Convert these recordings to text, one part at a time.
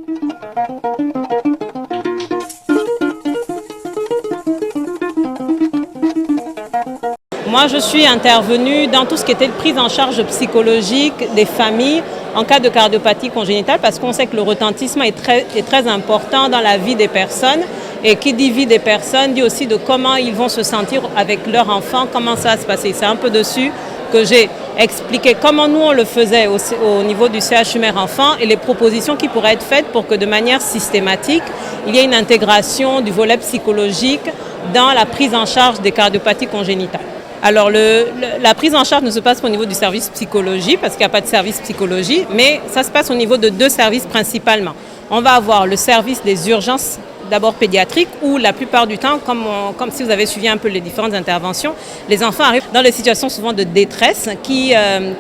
Moi, je suis intervenue dans tout ce qui était prise en charge psychologique des familles en cas de cardiopathie congénitale parce qu'on sait que le retentissement est très important dans la vie des personnes. Et qui dit vie des personnes dit aussi de comment ils vont se sentir avec leur enfant, comment ça va se passer. C'est un peu dessus que j'ai expliqué comment nous on le faisait au niveau du CHU Mère Enfant et les propositions qui pourraient être faites pour que de manière systématique, il y ait une intégration du volet psychologique dans la prise en charge des cardiopathies congénitales. Alors la prise en charge ne se passe pas au niveau du service psychologie parce qu'il n'y a pas de service psychologie, mais ça se passe au niveau de deux services principalement. On va avoir le service des urgences d'abord pédiatriques où la plupart du temps, comme si vous avez suivi un peu les différentes interventions, les enfants arrivent dans des situations souvent de détresse qui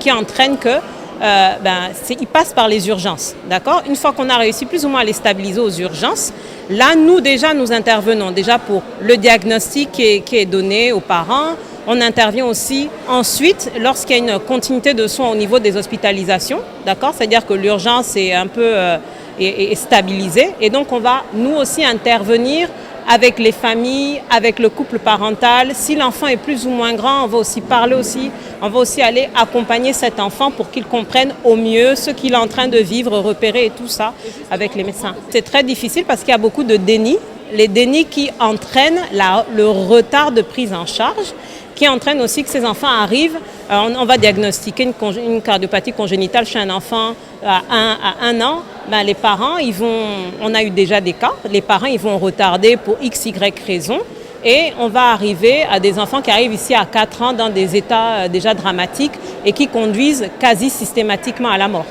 entraînent que ils passent par les urgences. D'accord ? Une fois qu'on a réussi plus ou moins à les stabiliser aux urgences, là nous intervenons déjà pour le diagnostic qui est donné aux parents. On intervient aussi ensuite lorsqu'il y a une continuité de soins au niveau des hospitalisations, d'accord ? C'est-à-dire que l'urgence est un peu est stabilisée et donc on va nous aussi intervenir avec les familles, avec le couple parental. Si l'enfant est plus ou moins grand, on va aussi aller accompagner cet enfant pour qu'il comprenne au mieux ce qu'il est en train de vivre, repérer et tout ça avec les médecins. C'est très difficile parce qu'il y a beaucoup de déni, les dénis qui entraînent le retard de prise en charge, qui entraîne aussi que ces enfants arrivent, on va diagnostiquer une cardiopathie congénitale chez un enfant à 1 an, les parents, on a eu déjà des cas, les parents ils vont retarder pour x, y raison et on va arriver à des enfants qui arrivent ici à 4 ans dans des états déjà dramatiques et qui conduisent quasi systématiquement à la mort.